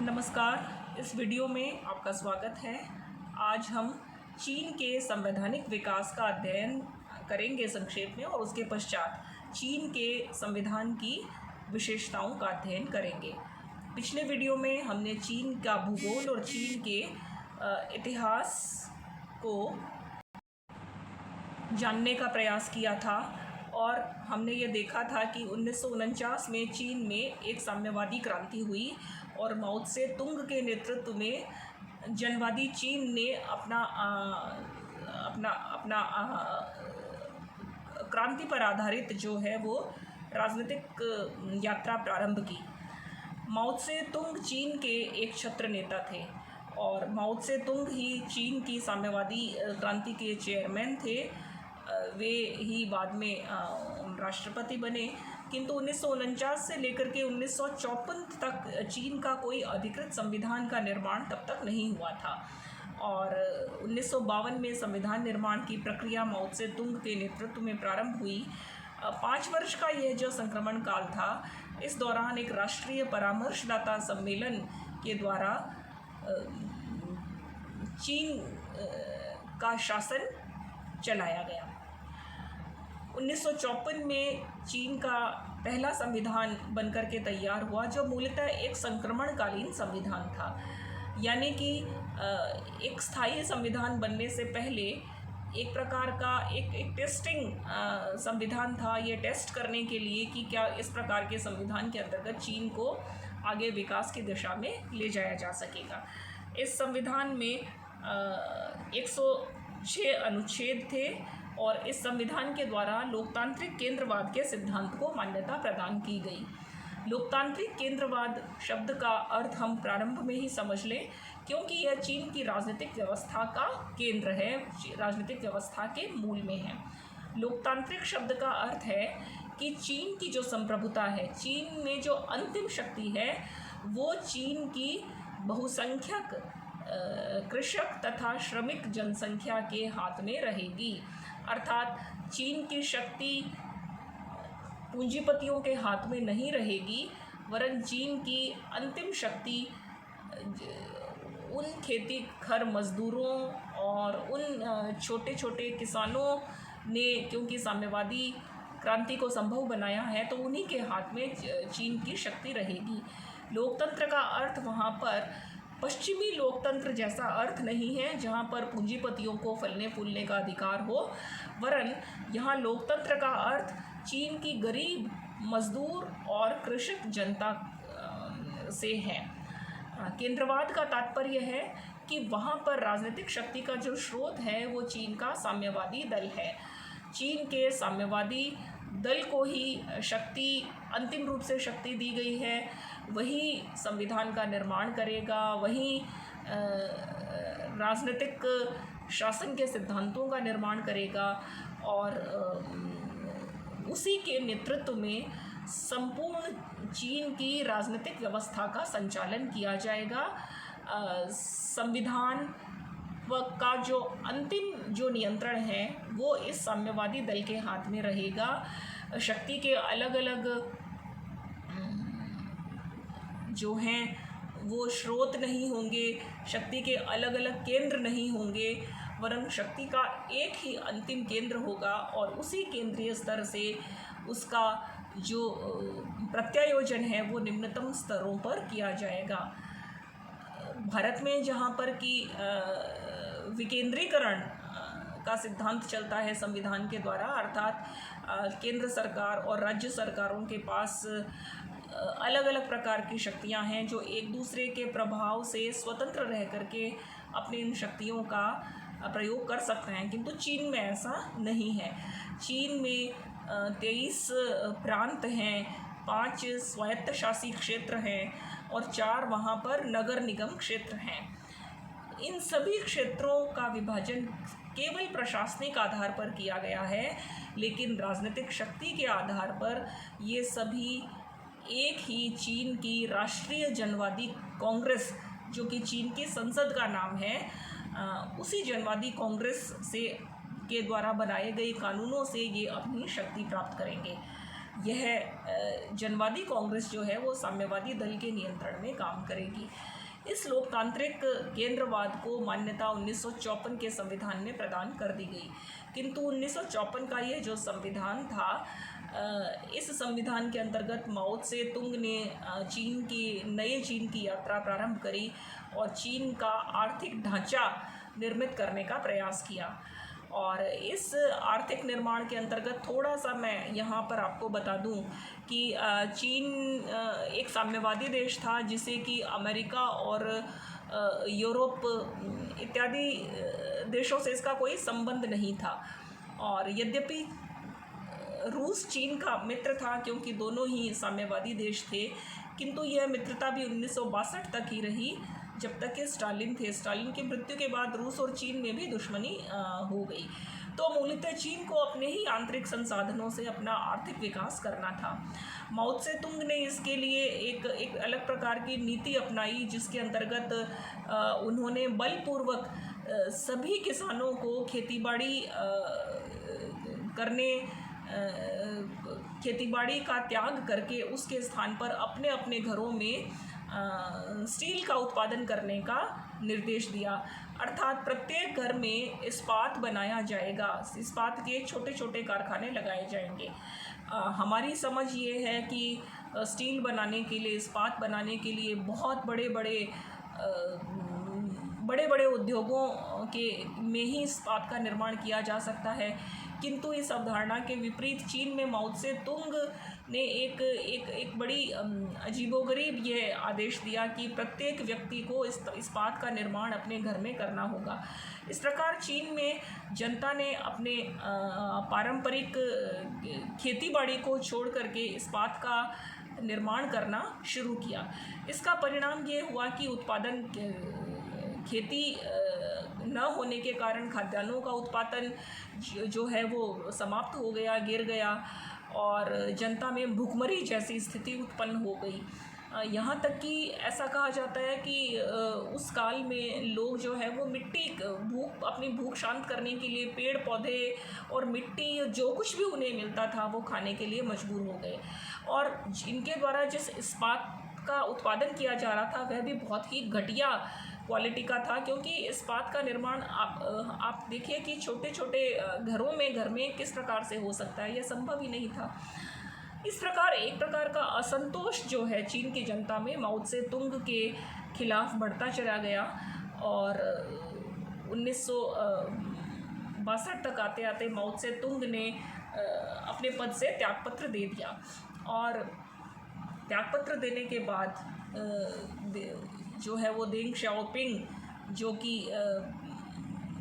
नमस्कार। इस वीडियो में आपका स्वागत है। आज हम चीन के संवैधानिक विकास का अध्ययन करेंगे संक्षेप में, और उसके पश्चात चीन के संविधान की विशेषताओं का अध्ययन करेंगे। पिछले वीडियो में हमने चीन का भूगोल और चीन के इतिहास को जानने का प्रयास किया था, और हमने ये देखा था कि 1949 में चीन में एक साम्यवादी क्रांति हुई और माओ त्से तुंग के नेतृत्व में जनवादी चीन ने अपना क्रांति पर आधारित जो है वो राजनीतिक यात्रा प्रारंभ की। माओ त्से तुंग चीन के एक छत्र नेता थे, और माओ त्से तुंग ही चीन की साम्यवादी क्रांति के चेयरमैन थे। वे ही बाद में राष्ट्रपति बने, किंतु 1949 से लेकर के 1954 तक चीन का कोई अधिकृत संविधान का निर्माण तब तक नहीं हुआ था। और 1952 में संविधान निर्माण की प्रक्रिया माओ त्से तुंग के नेतृत्व में प्रारंभ हुई। 5 वर्ष का यह जो संक्रमण काल था, इस दौरान एक राष्ट्रीय परामर्शदाता सम्मेलन के द्वारा चीन का शासन चलाया गया। 1954 में चीन का पहला संविधान बनकर के तैयार हुआ, जो मूलतः एक संक्रमणकालीन संविधान था। यानी कि एक स्थायी संविधान बनने से पहले एक प्रकार का एक टेस्टिंग संविधान था, ये टेस्ट करने के लिए कि क्या इस प्रकार के संविधान के अंतर्गत चीन को आगे विकास की दिशा में ले जाया जा सकेगा। इस संविधान में 106 अनुच्छेद थे, और इस संविधान के द्वारा लोकतांत्रिक केंद्रवाद के सिद्धांत को मान्यता प्रदान की गई। लोकतांत्रिक केंद्रवाद शब्द का अर्थ हम प्रारंभ में ही समझ लें, क्योंकि यह चीन की राजनीतिक व्यवस्था का केंद्र है, राजनीतिक व्यवस्था के मूल में है। लोकतांत्रिक शब्द का अर्थ है कि चीन की जो संप्रभुता है, चीन में जो अंतिम शक्ति है, वो चीन की बहुसंख्यक कृषक तथा श्रमिक जनसंख्या के हाथ में रहेगी। अर्थात चीन की शक्ति पूंजीपतियों के हाथ में नहीं रहेगी, वरन चीन की अंतिम शक्ति उन खेती खर मजदूरों और उन छोटे छोटे किसानों ने, क्योंकि साम्यवादी क्रांति को संभव बनाया है, तो उन्हीं के हाथ में चीन की शक्ति रहेगी। लोकतंत्र का अर्थ वहाँ पर पश्चिमी लोकतंत्र जैसा अर्थ नहीं है, जहाँ पर पूंजीपतियों को फलने फूलने का अधिकार हो, वरन यहाँ लोकतंत्र का अर्थ चीन की गरीब मजदूर और कृषक जनता से है। केंद्रवाद का तात्पर्य है कि वहाँ पर राजनीतिक शक्ति का जो स्रोत है वो चीन का साम्यवादी दल है। चीन के साम्यवादी दल को ही शक्ति, अंतिम रूप से शक्ति दी गई है, वही संविधान का निर्माण करेगा, वही राजनीतिक शासन के सिद्धांतों का निर्माण करेगा, और उसी के नेतृत्व में संपूर्ण चीन की राजनीतिक व्यवस्था का संचालन किया जाएगा। संविधान का जो अंतिम जो नियंत्रण है वो इस साम्यवादी दल के हाथ में रहेगा। शक्ति के अलग अलग जो हैं वो स्रोत नहीं होंगे, शक्ति के अलग अलग केंद्र नहीं होंगे, वरन शक्ति का एक ही अंतिम केंद्र होगा, और उसी केंद्रीय स्तर से उसका जो प्रत्यायोजन है वो निम्नतम स्तरों पर किया जाएगा। भारत में जहाँ पर कि विकेंद्रीकरण का सिद्धांत चलता है संविधान के द्वारा, अर्थात केंद्र सरकार और राज्य सरकारों के पास अलग अलग प्रकार की शक्तियां हैं जो एक दूसरे के प्रभाव से स्वतंत्र रह करके अपनी इन शक्तियों का प्रयोग कर सकते हैं, किंतु चीन में ऐसा नहीं है। चीन में 23 प्रांत हैं, 5 स्वायत्त शासी क्षेत्र हैं, और 4 वहाँ पर नगर निगम क्षेत्र हैं। इन सभी क्षेत्रों का विभाजन केवल प्रशासनिक आधार पर किया गया है, लेकिन राजनीतिक शक्ति के आधार पर ये सभी एक ही चीन की राष्ट्रीय जनवादी कांग्रेस, जो कि चीन की संसद का नाम है, उसी जनवादी कांग्रेस से के द्वारा बनाए गए कानूनों से ये अपनी शक्ति प्राप्त करेंगे। यह जनवादी कांग्रेस जो है वो साम्यवादी दल के नियंत्रण में काम करेगी। इस लोकतांत्रिक केंद्रवाद को मान्यता 1954 के संविधान में प्रदान कर दी गई, किंतु 1954 का यह जो संविधान था, इस संविधान के अंतर्गत माओ त्से तुंग ने नए चीन की यात्रा प्रारंभ करी और चीन का आर्थिक ढांचा निर्मित करने का प्रयास किया। और इस आर्थिक निर्माण के अंतर्गत थोड़ा सा मैं यहाँ पर आपको बता दूँ कि चीन एक साम्यवादी देश था जिसे कि अमेरिका और यूरोप इत्यादि देशों से इसका कोई संबंध नहीं था। और यद्यपि रूस चीन का मित्र था क्योंकि दोनों ही साम्यवादी देश थे, किंतु यह मित्रता भी 1962 तक ही रही जब तक कि स्टालिन थे। स्टालिन की मृत्यु के बाद रूस और चीन में भी दुश्मनी हो गई। तो मूलतः चीन को अपने ही आंतरिक संसाधनों से अपना आर्थिक विकास करना था। माओ त्से तुंग ने इसके लिए एक अलग प्रकार की नीति अपनाई, जिसके अंतर्गत उन्होंने बलपूर्वक सभी किसानों को खेतीबाड़ी का त्याग करके उसके स्थान पर अपने अपने घरों में स्टील का उत्पादन करने का निर्देश दिया। अर्थात प्रत्येक घर में इस्पात बनाया जाएगा, इस्पात के छोटे छोटे कारखाने लगाए जाएंगे। हमारी समझ ये है कि स्टील बनाने के लिए, इस्पात बनाने के लिए बहुत बड़े बड़े उद्योगों में ही इस्पात का निर्माण किया जा सकता है, किंतु इस अवधारणा के विपरीत चीन में माओ त्से तुंग ने एक बड़ी अजीबोगरीब ये आदेश दिया कि प्रत्येक व्यक्ति को इस्पात का निर्माण अपने घर में करना होगा। इस प्रकार चीन में जनता ने अपने पारंपरिक खेतीबाड़ी को छोड़ करके इस्पात का निर्माण करना शुरू किया। इसका परिणाम ये हुआ कि खेती न होने के कारण खाद्यान्नों का उत्पादन जो है वो समाप्त हो गया, गिर गया और जनता में भूखमरी जैसी स्थिति उत्पन्न हो गई। यहाँ तक कि ऐसा कहा जाता है कि उस काल में लोग जो है वो अपनी भूख शांत करने के लिए पेड़ पौधे और मिट्टी जो कुछ भी उन्हें मिलता था वो खाने के लिए मजबूर हो गए। और इनके द्वारा जिस इस्पात का उत्पादन किया जा रहा था वह भी बहुत ही घटिया क्वालिटी का था, क्योंकि इस्पात का निर्माण आप देखिए कि छोटे छोटे घर में किस प्रकार से हो सकता है, यह संभव ही नहीं था। इस प्रकार एक प्रकार का असंतोष जो है चीन की जनता में माओ त्से तुंग के खिलाफ बढ़ता चला गया और 1962 तक आते आते माओ त्से तुंग ने अपने पद से त्यागपत्र दे दिया। और त्यागपत्र देने के बाद जो है वो देंग शाओपिंग, जो कि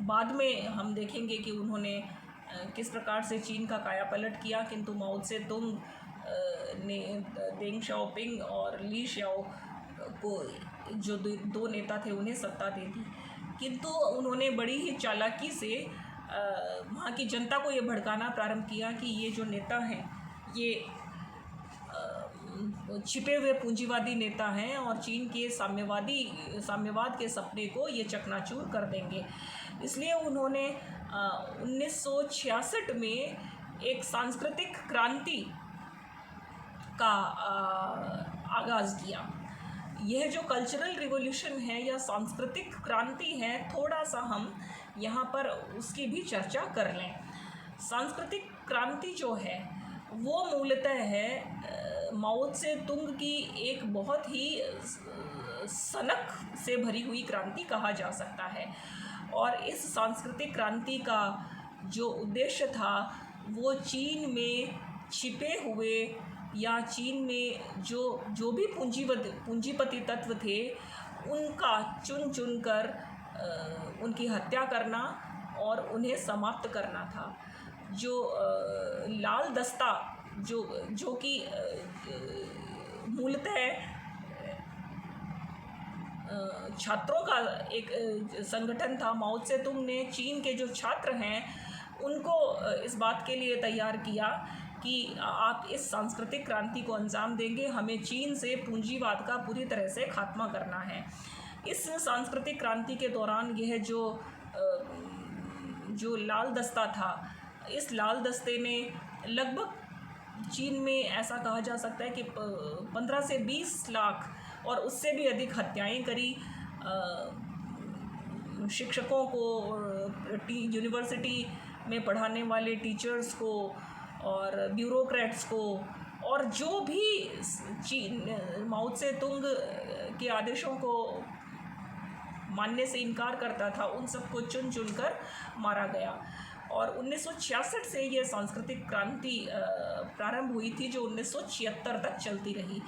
बाद में हम देखेंगे कि उन्होंने किस प्रकार से चीन का कायापलट किया, किंतु माओ त्से तुंग ने देंग शाओपिंग और ली शाओ को, जो दो नेता थे, उन्हें सत्ता दे दी। किंतु उन्होंने बड़ी ही चालाकी से वहाँ की जनता को ये भड़काना प्रारंभ किया कि ये जो नेता हैं ये छिपे हुए पूंजीवादी नेता हैं और चीन के साम्यवाद के सपने को ये चकनाचूर कर देंगे। इसलिए उन्होंने 1966 में एक सांस्कृतिक क्रांति का आगाज़ किया। यह जो कल्चरल रिवॉल्यूशन है या सांस्कृतिक क्रांति है, थोड़ा सा हम यहाँ पर उसकी भी चर्चा कर लें। सांस्कृतिक क्रांति जो है वो मूलतः है माओ त्से तुंग की एक बहुत ही सनक से भरी हुई क्रांति कहा जा सकता है। और इस सांस्कृतिक क्रांति का जो उद्देश्य था वो चीन में छिपे हुए या चीन में जो भी पूंजीपति तत्व थे उनका चुन कर उनकी हत्या करना और उन्हें समाप्त करना था। जो लाल दस्ता जो कि मूलतः छात्रों का एक संगठन था। माओ त्से तुंग ने चीन के जो छात्र हैं उनको इस बात के लिए तैयार किया कि आप इस सांस्कृतिक क्रांति को अंजाम देंगे, हमें चीन से पूंजीवाद का पूरी तरह से खात्मा करना है। इस सांस्कृतिक क्रांति के दौरान यह जो लाल दस्ता था, इस लाल दस्ते ने लगभग चीन में ऐसा कहा जा सकता है कि 15 से 20 लाख और उससे भी अधिक हत्याएं करी शिक्षकों को, यूनिवर्सिटी में पढ़ाने वाले टीचर्स को और ब्यूरोक्रेट्स को, और जो भी माओ त्से तुंग के आदेशों को मानने से इनकार करता था उन सबको चुन चुन कर मारा गया। और 1966 से यह सांस्कृतिक क्रांति प्रारंभ हुई थी जो 1976 तक चलती रही।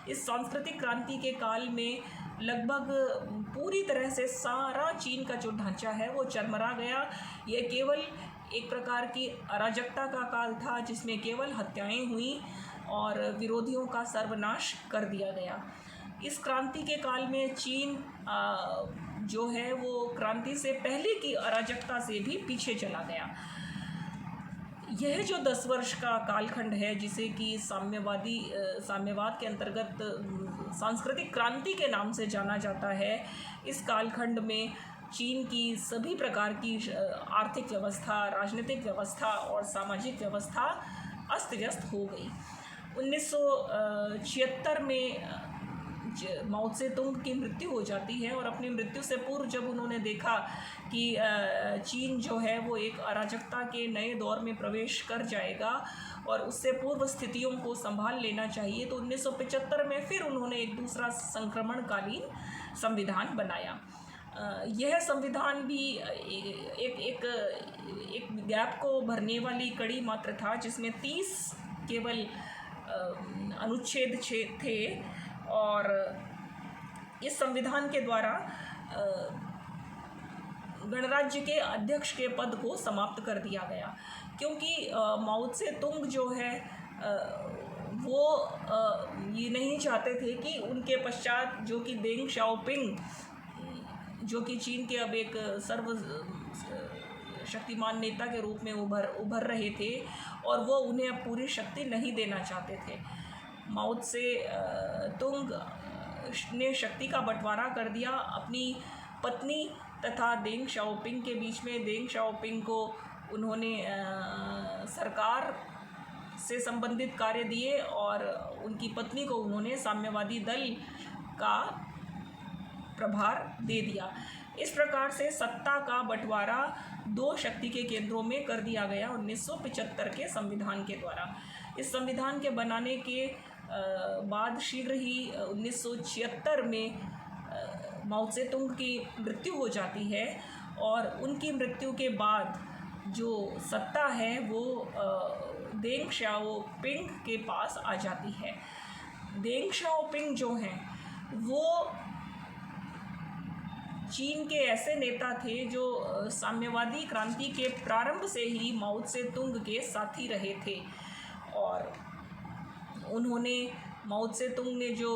इस सांस्कृतिक क्रांति के काल में लगभग पूरी तरह से सारा चीन का जो ढांचा है वो चरमरा गया। यह केवल एक प्रकार की अराजकता का काल था जिसमें केवल हत्याएं हुई और विरोधियों का सर्वनाश कर दिया गया। इस क्रांति के काल में चीन जो है वो क्रांति से पहले की अराजकता से भी पीछे चला गया। यह जो 10 वर्ष का कालखंड है जिसे कि साम्यवाद के अंतर्गत सांस्कृतिक क्रांति के नाम से जाना जाता है, इस कालखंड में चीन की सभी प्रकार की आर्थिक व्यवस्था, राजनीतिक व्यवस्था और सामाजिक व्यवस्था अस्त व्यस्त हो गई। 1976 में माओ त्से तुंग की मृत्यु हो जाती है और अपनी मृत्यु से पूर्व जब उन्होंने देखा कि चीन जो है वो एक अराजकता के नए दौर में प्रवेश कर जाएगा और उससे पूर्व स्थितियों को संभाल लेना चाहिए, तो 1975 में फिर उन्होंने एक दूसरा संक्रमणकालीन संविधान बनाया। यह संविधान भी एक गैप को भरने वाली कड़ी मात्र था जिसमें 30 केवल अनुच्छेद थे और इस संविधान के द्वारा गणराज्य के अध्यक्ष के पद को समाप्त कर दिया गया, क्योंकि माओ त्से तुंग जो है वो ये नहीं चाहते थे कि उनके पश्चात जो कि देंग शाओपिंग जो कि चीन के अब एक सर्व शक्तिमान नेता के रूप में उभर रहे थे और वो उन्हें अब पूरी शक्ति नहीं देना चाहते थे। माओ त्से तुंग ने शक्ति का बंटवारा कर दिया अपनी पत्नी तथा देंग शाओपिंग के बीच में। देंग शाओपिंग को उन्होंने सरकार से संबंधित कार्य दिए और उनकी पत्नी को उन्होंने साम्यवादी दल का प्रभार दे दिया। इस प्रकार से सत्ता का बंटवारा 2 शक्ति के केंद्रों में कर दिया गया 1975 के संविधान के द्वारा। इस संविधान के बनाने के बाद शीघ्र ही 1976 में माओ त्से तुंग की मृत्यु हो जाती है और उनकी मृत्यु के बाद जो सत्ता है वो देंग शाओपिंग के पास आ जाती है। देंग शाओपिंग जो हैं वो चीन के ऐसे नेता थे जो साम्यवादी क्रांति के प्रारंभ से ही माओ त्से तुंग के साथी रहे थे और उन्होंने माओ त्से तुंग ने जो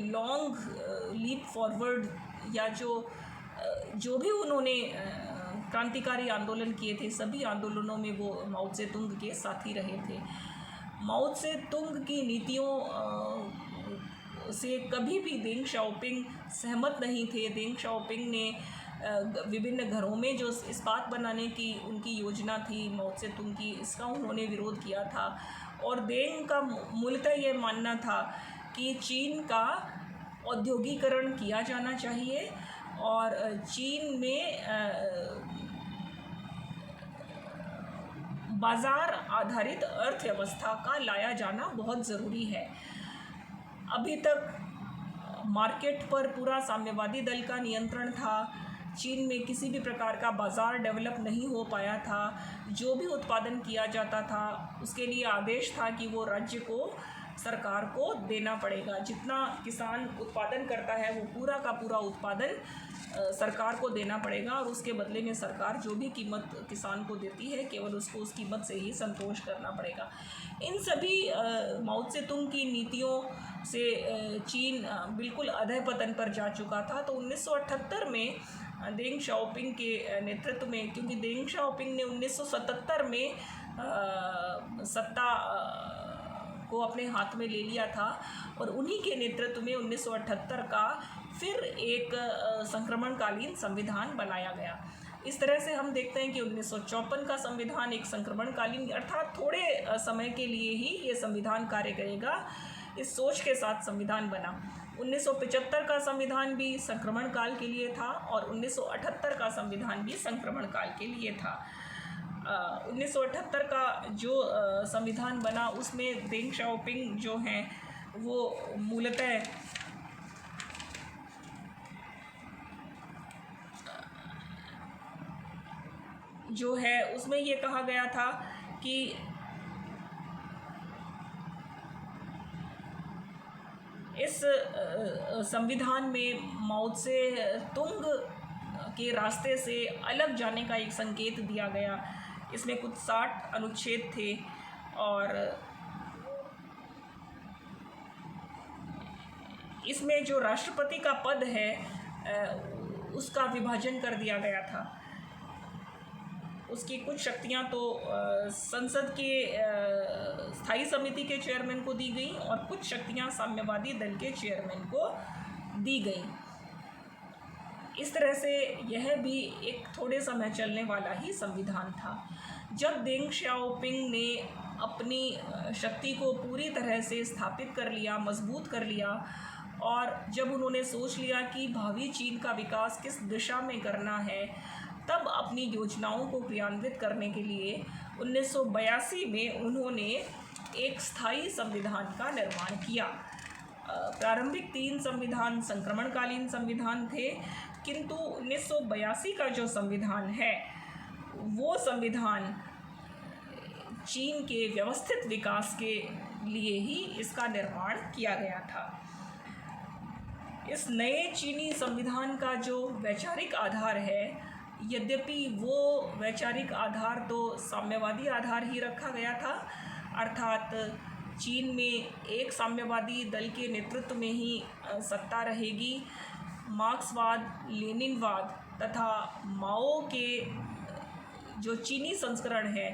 लॉन्ग लीप फॉरवर्ड या जो भी उन्होंने क्रांतिकारी आंदोलन किए थे सभी आंदोलनों में वो माओ त्से तुंग के साथी रहे थे। माओ त्से तुंग की नीतियों से कभी भी देंग शाओपिंग सहमत नहीं थे। देंग शाओपिंग ने विभिन्न घरों में जो इस्पात बनाने की उनकी योजना थी माओ त्से तुंग की, इसका उन्होंने विरोध किया था और देंग का मूलतः ये मानना था कि चीन का औद्योगिकरण किया जाना चाहिए और चीन में बाज़ार आधारित अर्थव्यवस्था का लाया जाना बहुत ज़रूरी है। अभी तक मार्केट पर पूरा साम्यवादी दल का नियंत्रण था। चीन में किसी भी प्रकार का बाज़ार डेवलप नहीं हो पाया था। जो भी उत्पादन किया जाता था उसके लिए आदेश था कि वो राज्य को, सरकार को देना पड़ेगा। जितना किसान उत्पादन करता है वो पूरा का पूरा उत्पादन सरकार को देना पड़ेगा और उसके बदले में सरकार जो भी कीमत किसान को देती है केवल उसको उस कीमत से ही संतोष करना पड़ेगा। इन सभी माओ त्से तुंग की नीतियों से चीन बिल्कुल अधःपतन पर जा चुका था। तो 1978 में देंग शाओपिंग के नेतृत्व में, क्योंकि देंग शाओपिंग ने 1977 में सत्ता को अपने हाथ में ले लिया था और उन्हीं के नेतृत्व में 1978 का फिर एक संक्रमणकालीन संविधान बनाया गया। इस तरह से हम देखते हैं कि 1954 का संविधान एक संक्रमणकालीन अर्थात थोड़े समय के लिए ही ये संविधान कार्य करेगा, इस सोच के साथ संविधान बना। 1975 का संविधान भी संक्रमण काल के लिए था और 1978 का संविधान भी संक्रमण काल के लिए था। 1978 का जो संविधान बना उसमें देंग शाओपिंग जो हैं वो मूलतः जो है उसमें ये कहा गया था कि इस संविधान में माओ त्से तुंग के रास्ते से अलग जाने का एक संकेत दिया गया। इसमें कुछ 60 अनुच्छेद थे और इसमें जो राष्ट्रपति का पद है उसका विभाजन कर दिया गया था। उसकी कुछ शक्तियां तो संसद के स्थायी समिति के चेयरमैन को दी गई और कुछ शक्तियां साम्यवादी दल के चेयरमैन को दी गई। इस तरह से यह भी एक थोड़े समय चलने वाला ही संविधान था। जब देंग शाओपिंग ने अपनी शक्ति को पूरी तरह से स्थापित कर लिया, मजबूत कर लिया और जब उन्होंने सोच लिया कि भावी चीन का विकास किस दिशा में करना है, तब अपनी योजनाओं को क्रियान्वित करने के लिए 1982 में उन्होंने एक स्थायी संविधान का निर्माण किया। प्रारंभिक 3 संविधान संक्रमणकालीन संविधान थे, किंतु 1982 का जो संविधान है वो संविधान चीन के व्यवस्थित विकास के लिए ही इसका निर्माण किया गया था। इस नए चीनी संविधान का जो वैचारिक आधार है, यद्यपि वो वैचारिक आधार तो साम्यवादी आधार ही रखा गया था, अर्थात चीन में एक साम्यवादी दल के नेतृत्व में ही सत्ता रहेगी। मार्क्सवाद, लेनिनवाद तथा माओ के जो चीनी संस्करण है,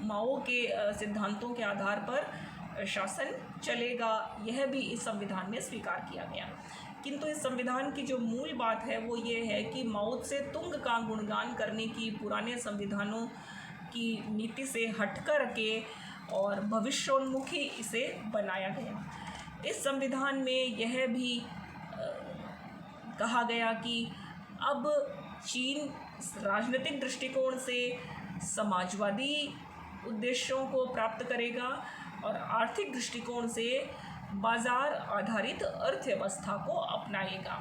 माओ के सिद्धांतों के आधार पर शासन चलेगा, यह भी इस संविधान में स्वीकार किया गया। किंतु इस संविधान की जो मूल बात है वो ये है कि माओ त्से तुंग का गुणगान करने की पुराने संविधानों की नीति से हटकर के और भविष्योन्मुखी इसे बनाया गया। इस संविधान में यह भी कहा गया कि अब चीन राजनीतिक दृष्टिकोण से समाजवादी उद्देश्यों को प्राप्त करेगा और आर्थिक दृष्टिकोण से बाजार आधारित अर्थव्यवस्था को अपनाएगा।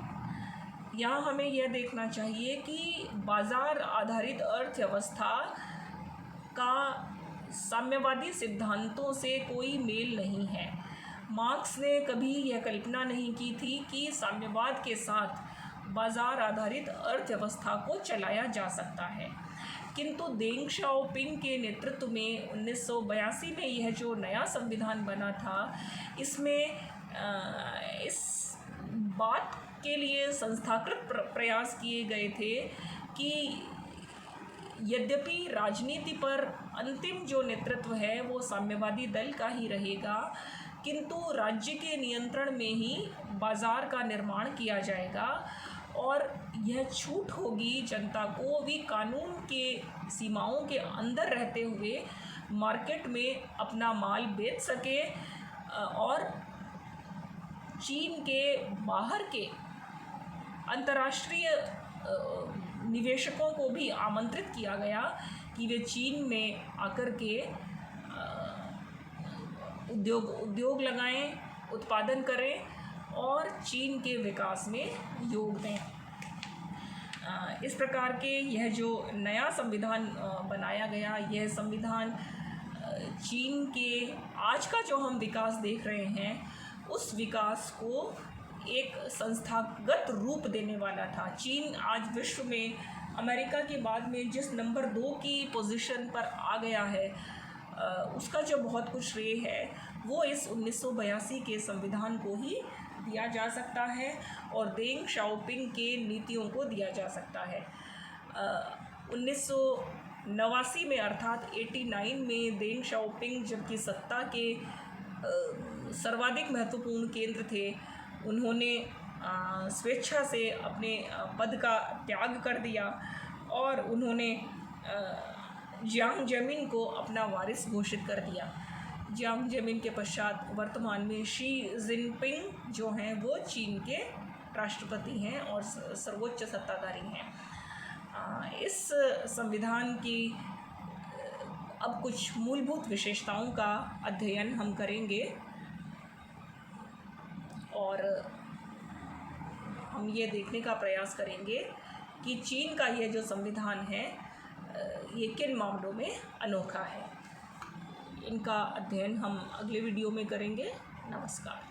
यहाँ हमें यह देखना चाहिए कि बाजार आधारित अर्थव्यवस्था का साम्यवादी सिद्धांतों से कोई मेल नहीं है। मार्क्स ने कभी यह कल्पना नहीं की थी कि साम्यवाद के साथ बाजार आधारित अर्थव्यवस्था को चलाया जा सकता है, किंतु देंग शाओपिंग के नेतृत्व में 1982 में यह जो नया संविधान बना था, इसमें इस बात के लिए संस्थाकृत प्रयास किए गए थे कि यद्यपि राजनीति पर अंतिम जो नेतृत्व है वो साम्यवादी दल का ही रहेगा, किंतु राज्य के नियंत्रण में ही बाज़ार का निर्माण किया जाएगा और यह छूट होगी जनता को भी कानून के सीमाओं के अंदर रहते हुए मार्केट में अपना माल बेच सके और चीन के बाहर के अंतर्राष्ट्रीय निवेशकों को भी आमंत्रित किया गया कि वे चीन में आकर के उद्योग लगाएं, उत्पादन करें और चीन के विकास में योग दें। इस प्रकार के यह जो नया संविधान बनाया गया, यह संविधान चीन के आज का जो हम विकास देख रहे हैं उस विकास को एक संस्थागत रूप देने वाला था। चीन आज विश्व में अमेरिका के बाद में जिस नंबर 2 की पोजीशन पर आ गया है, उसका जो बहुत कुछ श्रेय है वो इस 1982 के संविधान को ही दिया जा सकता है और देंग शाओपिंग के नीतियों को दिया जा सकता है। 1989 में अर्थात 89 में देंग शाओपिंग जबकि सत्ता के सर्वाधिक महत्वपूर्ण केंद्र थे, उन्होंने स्वेच्छा से अपने पद का त्याग कर दिया और उन्होंने जियांग जेमिन को अपना वारिस घोषित कर दिया। जियांग जेमिन के पश्चात वर्तमान में शी जिनपिंग जो हैं वो चीन के राष्ट्रपति हैं और सर्वोच्च सत्ताधारी हैं। इस संविधान की अब कुछ मूलभूत विशेषताओं का अध्ययन हम करेंगे और हम ये देखने का प्रयास करेंगे कि चीन का ये जो संविधान है ये किन मामलों में अनोखा है। इनका अध्ययन हम अगले वीडियो में करेंगे। नमस्कार।